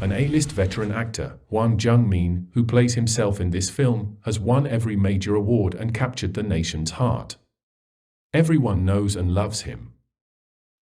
An A-list veteran actor, Hwang Jung-min, who plays himself in this film, has won every major award and captured the nation's heart. Everyone knows and loves him.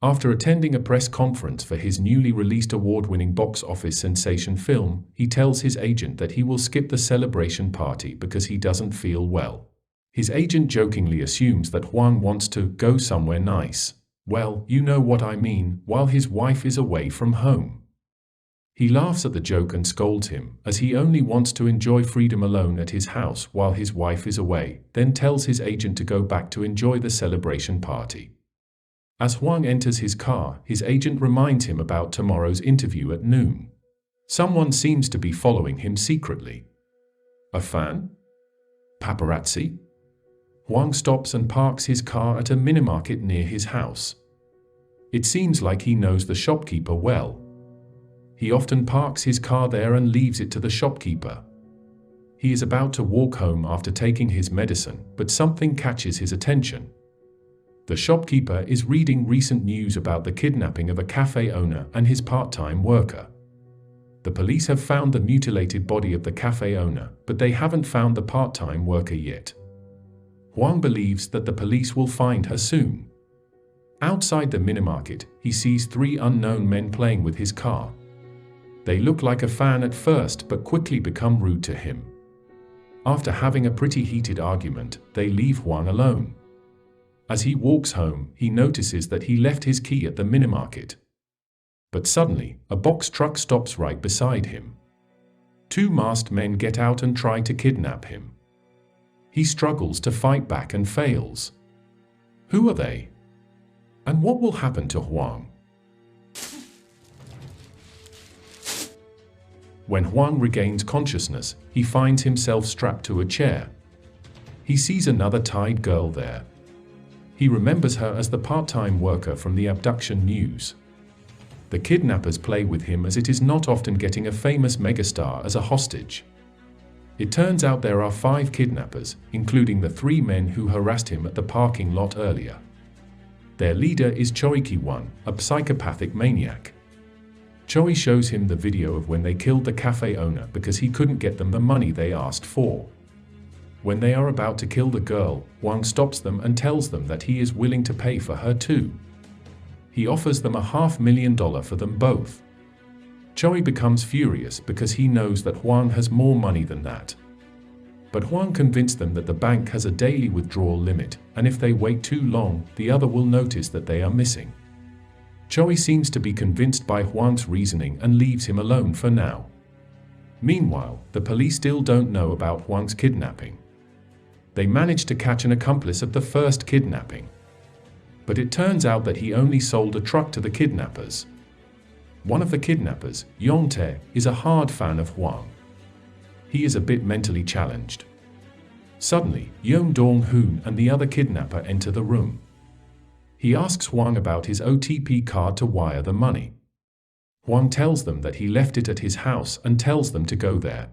After attending a press conference for his newly released award-winning box office sensation film, he tells his agent that he will skip the celebration party because he doesn't feel well. His agent jokingly assumes that Hwang wants to go somewhere nice. Well, you know what I mean, while his wife is away from home. He laughs at the joke and scolds him, as he only wants to enjoy freedom alone at his house while his wife is away, then tells his agent to go back to enjoy the celebration party. As Hwang enters his car, his agent reminds him about tomorrow's interview at noon. Someone seems to be following him secretly. A fan? Paparazzi? Hwang stops and parks his car at a minimarket near his house. It seems like he knows the shopkeeper well. He often parks his car there and leaves it to the shopkeeper. He is about to walk home after taking his medicine, but something catches his attention. The shopkeeper is reading recent news about the kidnapping of a cafe owner and his part-time worker. The police have found the mutilated body of the cafe owner, but they haven't found the part-time worker yet. Hwang believes that the police will find her soon. Outside the minimarket, he sees 3 unknown men playing with his car. They look like a fan at first but quickly become rude to him. After having a pretty heated argument, they leave Hwang alone. As he walks home, he notices that he left his key at the minimarket. But suddenly, a box truck stops right beside him. 2 masked men get out and try to kidnap him. He struggles to fight back and fails. Who are they? And what will happen to Hwang? When Hwang regains consciousness, he finds himself strapped to a chair. He sees another tied girl there. He remembers her as the part-time worker from the abduction news. The kidnappers play with him as it is not often getting a famous megastar as a hostage. It turns out there are 5 kidnappers, including the 3 men who harassed him at the parking lot earlier. Their leader is Choi Ki-won, a psychopathic maniac. Choi shows him the video of when they killed the cafe owner because he couldn't get them the money they asked for. When they are about to kill the girl, Hwang stops them and tells them that he is willing to pay for her too. He offers them $500,000 for them both. Choi becomes furious because he knows that Hwang has more money than that. But Hwang convinced them that the bank has a daily withdrawal limit, and if they wait too long, the other will notice that they are missing. Choi seems to be convinced by Hwang's reasoning and leaves him alone for now. Meanwhile, the police still don't know about Hwang's kidnapping. They managed to catch an accomplice of the first kidnapping. But it turns out that he only sold a truck to the kidnappers. One of the kidnappers, Yong-tae, is a hard fan of Hwang. He is a bit mentally challenged. Suddenly, Yeon Dong-hoon and the other kidnapper enter the room. He asks Hwang about his OTP card to wire the money. Hwang tells them that he left it at his house and tells them to go there.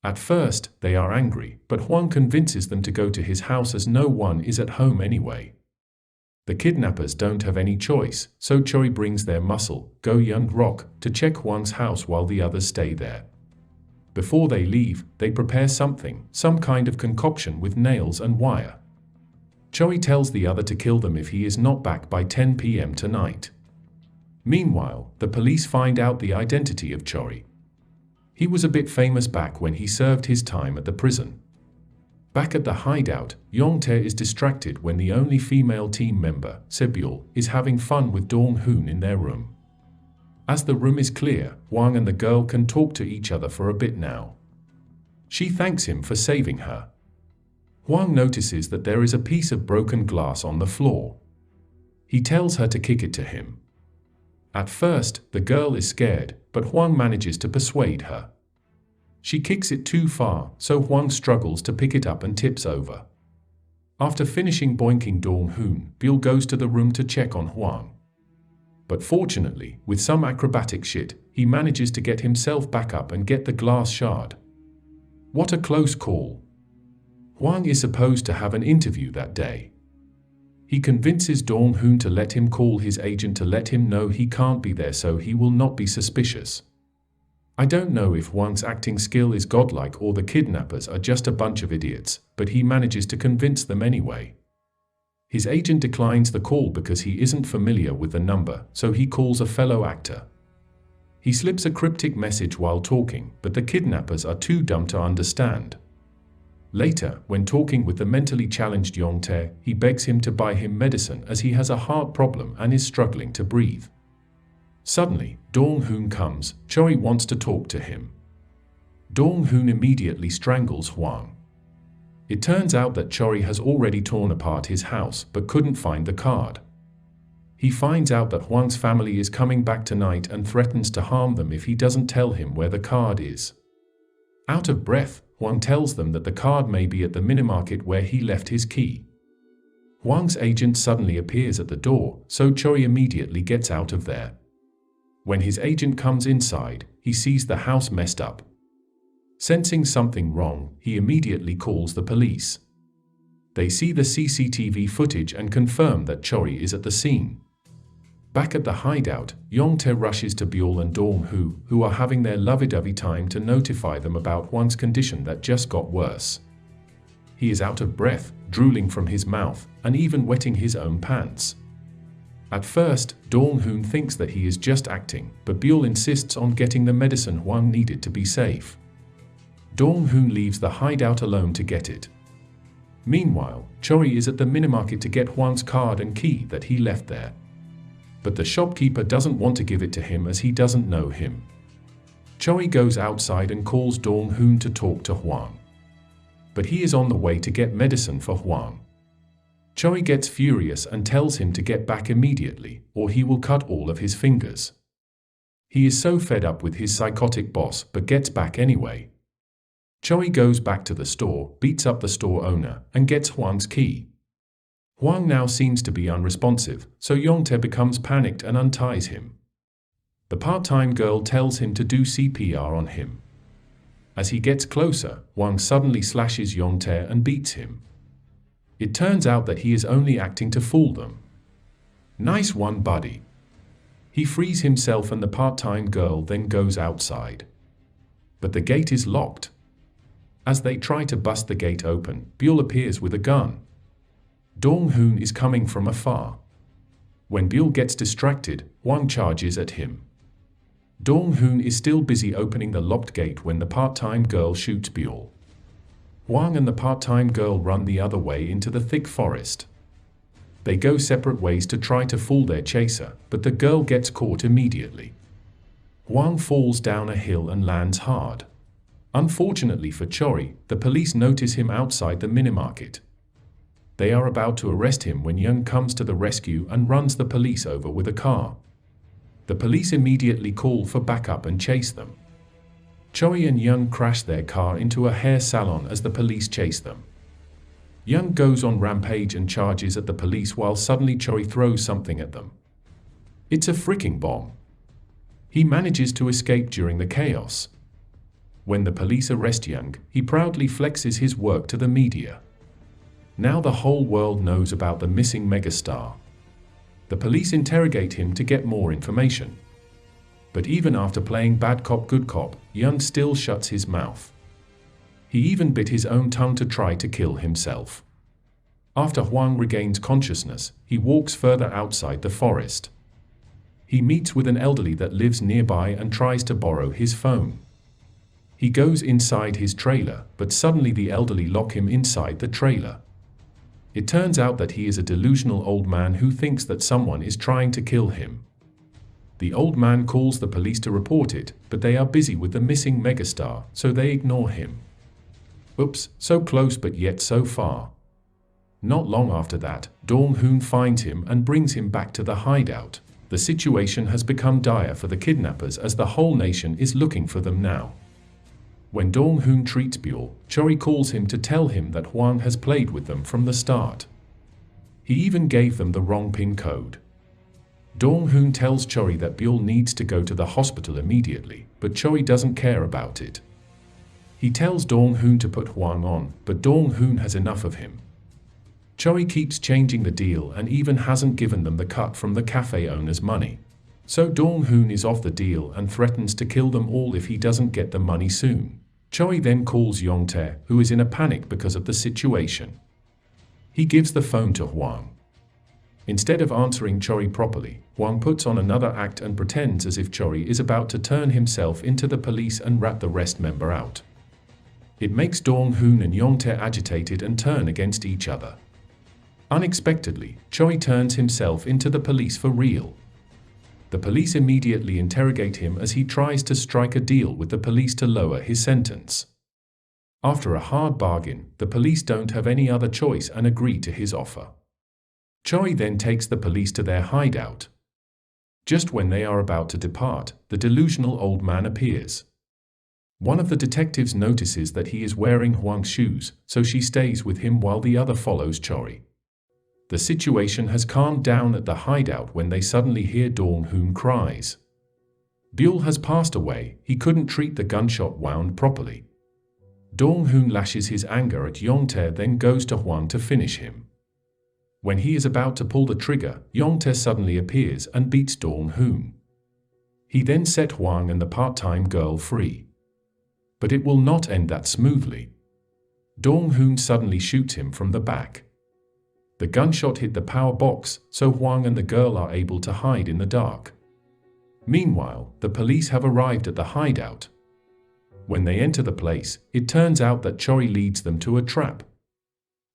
At first, they are angry, but Hwang convinces them to go to his house as no one is at home anyway. The kidnappers don't have any choice, so Choi brings their muscle, Go Young Rock, to check Hwang's house while the others stay there. Before they leave, they prepare something, some kind of concoction with nails and wire. Choi tells the other to kill them if he is not back by 10 p.m. tonight. Meanwhile, the police find out the identity of Choi. He was a bit famous back when he served his time at the prison. Back at the hideout, Yong-tae is distracted when the only female team member, Sebyul, is having fun with Dong-hoon in their room. As the room is clear, Hwang and the girl can talk to each other for a bit now. She thanks him for saving her. Hwang notices that there is a piece of broken glass on the floor. He tells her to kick it to him. At first, the girl is scared, but Hwang manages to persuade her. She kicks it too far, so Hwang struggles to pick it up and tips over. After finishing boinking Dong-hoon, Byul goes to the room to check on Hwang. But fortunately, with some acrobatic shit, he manages to get himself back up and get the glass shard. What a close call. Hwang is supposed to have an interview that day. He convinces Dong-hoon to let him call his agent to let him know he can't be there so he will not be suspicious. I don't know if Huang's acting skill is godlike or the kidnappers are just a bunch of idiots, but he manages to convince them anyway. His agent declines the call because he isn't familiar with the number, so he calls a fellow actor. He slips a cryptic message while talking, but the kidnappers are too dumb to understand. Later, when talking with the mentally challenged Yongtae, he begs him to buy him medicine as he has a heart problem and is struggling to breathe. Suddenly, Dong-hoon comes. Choi wants to talk to him. Dong-hoon immediately strangles Huang. It turns out that Choi has already torn apart his house but couldn't find the card. He finds out that Huang's family is coming back tonight and threatens to harm them if he doesn't tell him where the card is. Out of breath, Huang tells them that the card may be at the minimarket where he left his key. Huang's agent suddenly appears at the door, so Choi immediately gets out of there. When his agent comes inside, he sees the house messed up. Sensing something wrong, he immediately calls the police. They see the CCTV footage and confirm that Choi is at the scene. Back at the hideout, Yongtae rushes to Byul and Dong-hoon, who are having their lovey-dovey time, to notify them about Huang's condition that just got worse. He is out of breath, drooling from his mouth, and even wetting his own pants. At first, Dong-hoon thinks that he is just acting, but Byul insists on getting the medicine Huang needed to be safe. Dong-hoon leaves the hideout alone to get it. Meanwhile, Choi is at the minimarket to get Huang's card and key that he left there. But the shopkeeper doesn't want to give it to him as he doesn't know him. Choi goes outside and calls Dong-hoon to talk to Huang. But he is on the way to get medicine for Huang. Choi gets furious and tells him to get back immediately, or he will cut all of his fingers. He is so fed up with his psychotic boss but gets back anyway. Choi goes back to the store, beats up the store owner, and gets Huang's key. Huang now seems to be unresponsive, so Yongtae becomes panicked and unties him. The part-time girl tells him to do CPR on him. As he gets closer, Huang suddenly slashes Yongtae and beats him. It turns out that he is only acting to fool them. Nice one, buddy. He frees himself and the part-time girl then goes outside. But the gate is locked. As they try to bust the gate open, Byul appears with a gun. Dong-hoon is coming from afar. When Byul gets distracted, Huang charges at him. Dong-hoon is still busy opening the locked gate when the part-time girl shoots Byul. Huang and the part-time girl run the other way into the thick forest. They go separate ways to try to fool their chaser, but the girl gets caught immediately. Huang falls down a hill and lands hard. Unfortunately for Choi, the police notice him outside the minimarket. They are about to arrest him when Young comes to the rescue and runs the police over with a car. The police immediately call for backup and chase them. Choi and Young crash their car into a hair salon as the police chase them. Young goes on rampage and charges at the police while suddenly Choi throws something at them. It's a freaking bomb. He manages to escape during the chaos. When the police arrest Young, he proudly flexes his work to the media. Now the whole world knows about the missing megastar. The police interrogate him to get more information. But even after playing bad cop good cop, Young still shuts his mouth. He even bit his own tongue to try to kill himself. After Huang regains consciousness, he walks further outside the forest. He meets with an elderly that lives nearby and tries to borrow his phone. He goes inside his trailer, but suddenly the elderly lock him inside the trailer. It turns out that he is a delusional old man who thinks that someone is trying to kill him. The old man calls the police to report it, but they are busy with the missing megastar, so they ignore him. Oops, so close but yet so far. Not long after that, Dong-hoon finds him and brings him back to the hideout. The situation has become dire for the kidnappers as the whole nation is looking for them now. When Dong-hoon treats Byul, Choi calls him to tell him that Huang has played with them from the start. He even gave them the wrong PIN code. Dong-hoon tells Choi that Byul needs to go to the hospital immediately, but Choi doesn't care about it. He tells Dong-hoon to put Huang on, but Dong-hoon has enough of him. Choi keeps changing the deal and even hasn't given them the cut from the cafe owner's money. So Dong-hoon is off the deal and threatens to kill them all if he doesn't get the money soon. Choi then calls Yong-tae, who is in a panic because of the situation. He gives the phone to Hwang. Instead of answering Choi properly, Hwang puts on another act and pretends as if Choi is about to turn himself into the police and rat the rest member out. It makes Dong-hoon and Yong-tae agitated and turn against each other. Unexpectedly, Choi turns himself into the police for real. The police immediately interrogate him as he tries to strike a deal with the police to lower his sentence. After a hard bargain, the police don't have any other choice and agree to his offer. Choi then takes the police to their hideout. Just when they are about to depart, the delusional old man appears. One of the detectives notices that he is wearing Hwang's shoes, so she stays with him while the other follows Choi. The situation has calmed down at the hideout when they suddenly hear Dong-hoon cries. Byul has passed away, he couldn't treat the gunshot wound properly. Dong-hoon lashes his anger at Yong-tae, then goes to Hwang to finish him. When he is about to pull the trigger, Yong-tae suddenly appears and beats Dong-hoon. He then set Hwang and the part-time girl free. But it will not end that smoothly. Dong-hoon suddenly shoots him from the back. The gunshot hit the power box, so Hwang and the girl are able to hide in the dark. Meanwhile, the police have arrived at the hideout. When they enter the place, it turns out that Choi leads them to a trap.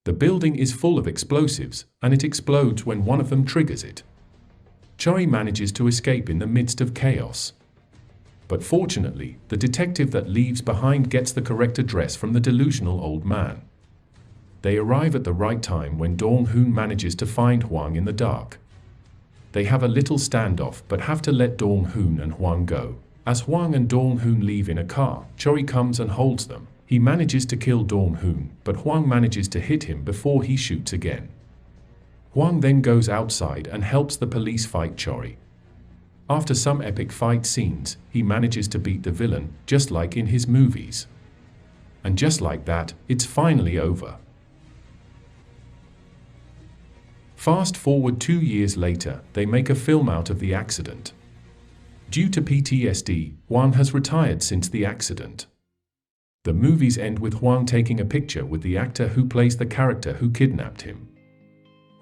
The building is full of explosives, and it explodes when one of them triggers it. Choi manages to escape in the midst of chaos. But fortunately, the detective that leaves behind gets the correct address from the delusional old man. They arrive at the right time when Dong-hoon manages to find Hwang in the dark. They have a little standoff but have to let Dong-hoon and Hwang go. As Hwang and Dong-hoon leave in a car, Choi comes and holds them. He manages to kill Dong-hoon, but Hwang manages to hit him before he shoots again. Hwang then goes outside and helps the police fight Choi. After some epic fight scenes, he manages to beat the villain, just like in his movies. And just like that, it's finally over. Fast forward 2 years later, they make a film out of the accident. Due to PTSD, Hwang has retired since the accident. The movies end with Hwang taking a picture with the actor who plays the character who kidnapped him.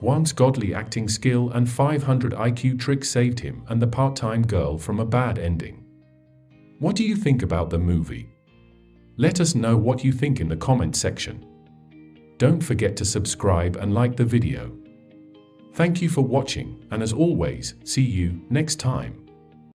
Hwang's godly acting skill and 500 IQ trick saved him and the part-time girl from a bad ending. What do you think about the movie? Let us know what you think in the comment section. Don't forget to subscribe and like the video. Thank you for watching, and as always, see you next time.